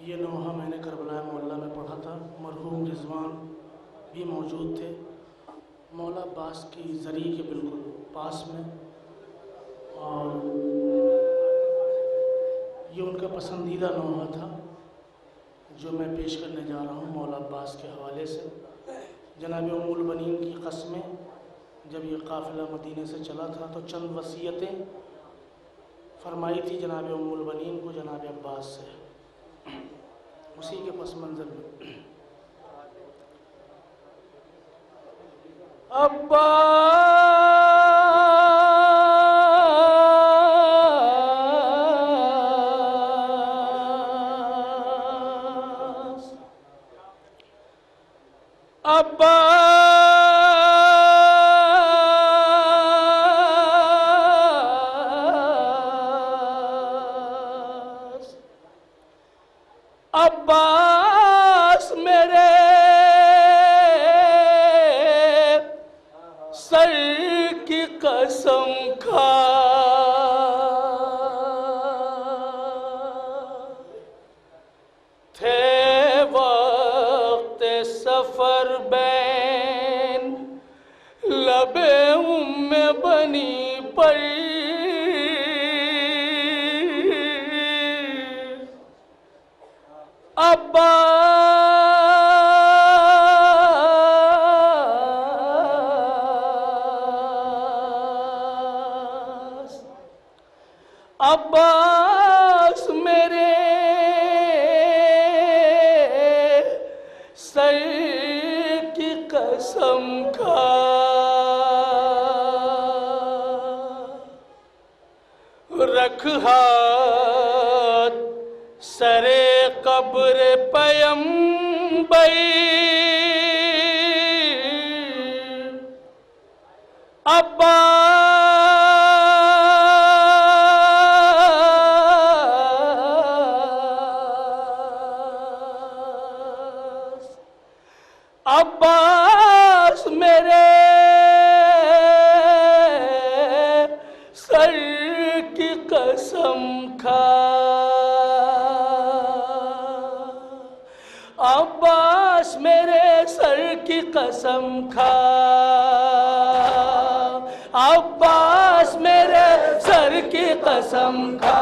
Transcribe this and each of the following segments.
یہ نوحہ میں نے کربلا معلیٰ میں پڑھا تھا، مرحوم رضوان بھی موجود تھے، مولا عباس کی زری کے بالکل پاس میں، اور یہ ان کا پسندیدہ نوحہ تھا جو میں پیش کرنے جا رہا ہوں مولا عباس کے حوالے سے۔ جناب ام البنین کی قسمیں، جب یہ قافلہ مدینے سے چلا تھا تو چند وصیتیں فرمائی تھی جناب ام البنین کو جناب عباس سے، اسی کے پس منظر میں عباس میرے سر کی قسم کھا، تھے وقت سفر بین لب ام بنی پر، عباس میرے سر کی قسم کھا، رکھ ہاتھ سر قبر پیمبر، عباس میرے سر کی قسم کھا، عباس میرے سر کی قسم کھا، عباس میرے سر کی قسم کھا،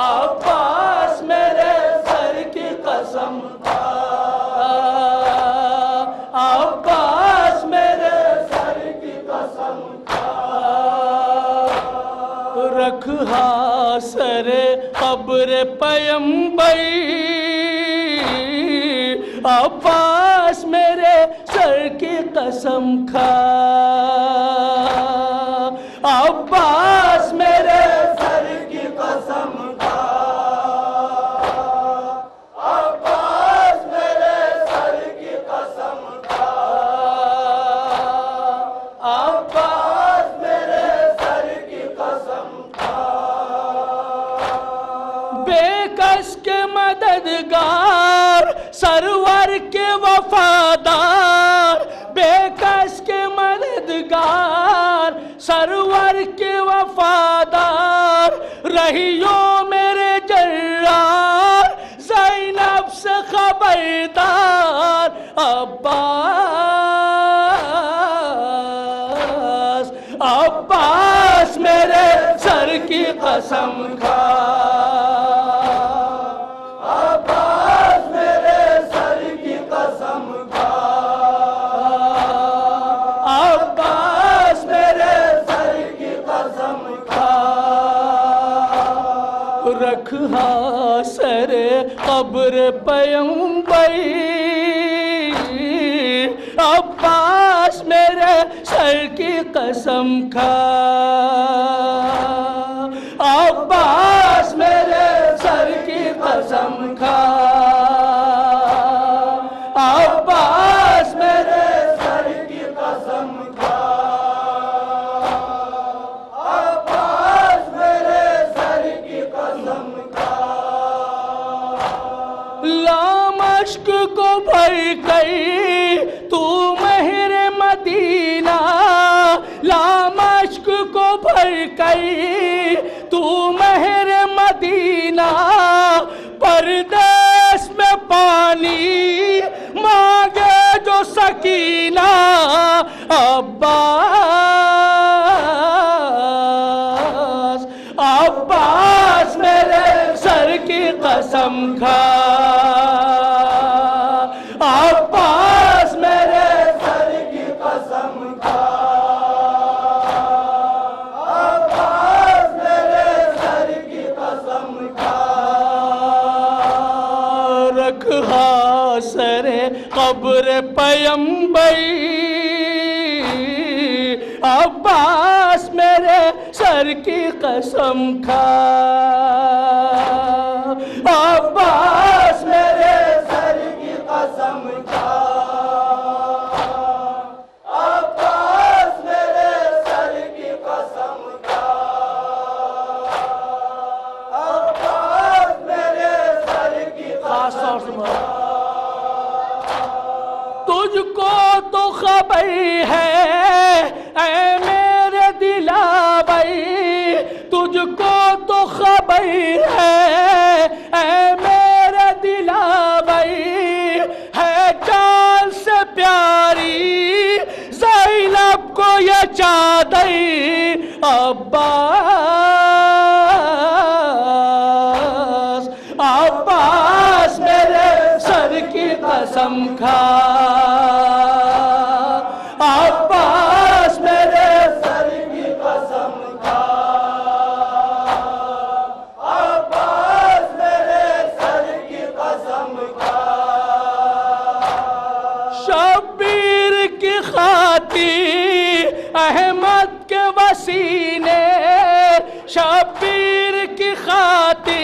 عباس میرے سر کی قسم کھا، عباس میرے سر کی قسم کھا، رکھ ہا سر قبر پیمبر، عباس میرے سر کی قسم کھا، عباس میرے سر کی قسم کھا، عباس میرے سر کی قسم کھا، عباس میرے سر کی قسم کھا، بے کس کے مددگار سرور کے وفادار، بے کس کے مددگار سرور کے وفادار، رہیو میرے جرار زینب سے خبردار، عباس عباس میرے سر کی قسم کھا، عباس میرے سر کی قسم کھا، عباس میرے سر کی قسم کھا، رکھ ہا سر قبر پیمبر، عباس میرے سر کی قسم کھا، عباس میرے سر کی قسم کھا، عباس میرے سر کی قسم کھا، عباس میرے سر کی قسم کھا، لامشق کو بھر کر تو مہر مدینہ، لامشق کو بھر کر تو مہر مدینہ، عباس میرے سر کی قسم کھا، عباس میرے سر کی قسم کھا، عباس میرے سر کی قسم کھا، رکھا سر قبر پیمبر، عباس میرے سر کی قسم کھا، عباس میرے سر کی قسم کھا، عباس میرے سر کی قسم کھا، عباس میرے سر کی خاص طور سے تجھ کو تو خبر ہے اے میرے دلاوری، تجھ کو تو خبر ہے اے میرے دلاوری، ہے جان سے پیاری زینب کو یہ چادر، عباس، عباس میرے سر کی قسم کھا، عباس میرے سر کی قسم کھا، عباس میرے سر کی قسم کھا، شبیر کی خاطر احمد کے وسیلے، شبیر کی خاطر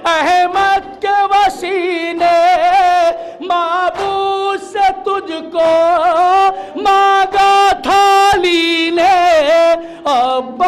احمد کے وسیلے، معبود سے تجھ کو مانگا تھا لینے، عباس،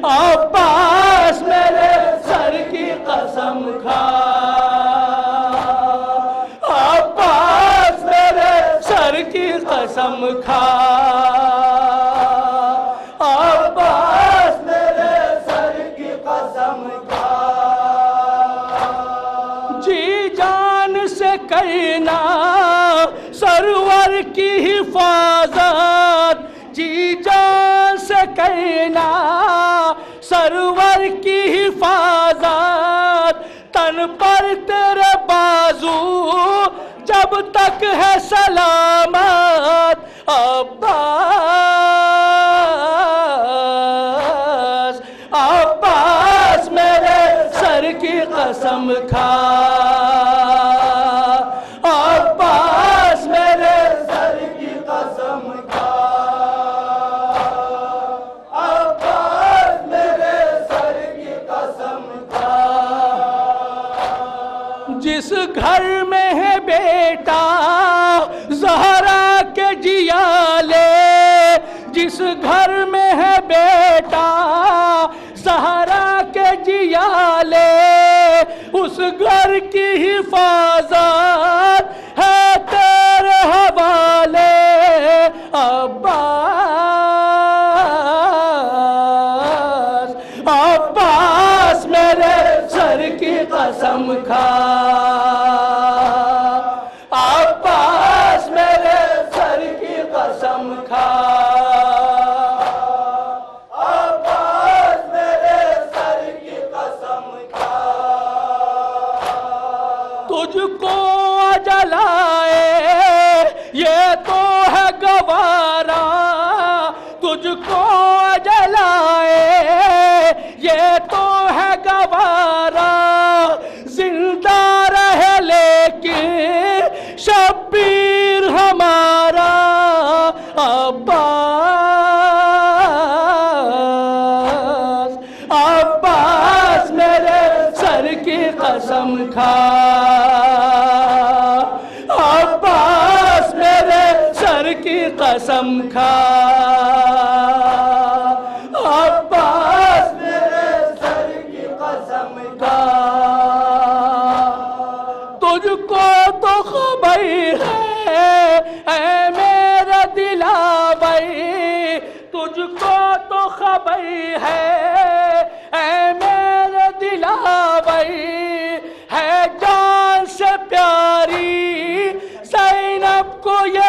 عباس میرے سر کی قسم کھا، عباس میرے سر کی قسم کھا، عباس میرے سر کی قسم کھا، جی جان سے کرنا سرور کی حفاظت، جی جان سے کرنا سرور کی حفاظت، تن پر تیرے بازو جب تک ہے سلامت، عباس، عباس میرے سر کی قسم کھا، عباس میرے سر کی قسم کھا، عباس میرے سر کی قسم کھا، جس گھر میں ہے بیٹا زہرا کے جیالے، جس گھر میں ہے بیٹا زہرا کے جیالے، اس گھر کی حفاظت ہے تیرے حوالے، عباس، عباس میرے سر کی قسم کھا، عباس میرے سر کی قسم کھا، عباس میرے سر کی قسم کھا، تجھ کو اجل آئے یہ تو ہے گوارا، تجھ کو اجل آئے یہ تو ہے گوارا، زندہ رہے لیکن شبیر ہمارا، عباس، عباس میرے سر کی قسم کھا، عباس میرے سر کی قسم کھا، عباس میرے سر کی قسم کھا، تجھ کو تو خبر ہے اے میرا دلاور، تجھ کو تو خبر ہے اے میرا دلاور، ہے جان سے پیاری زینب کو یہ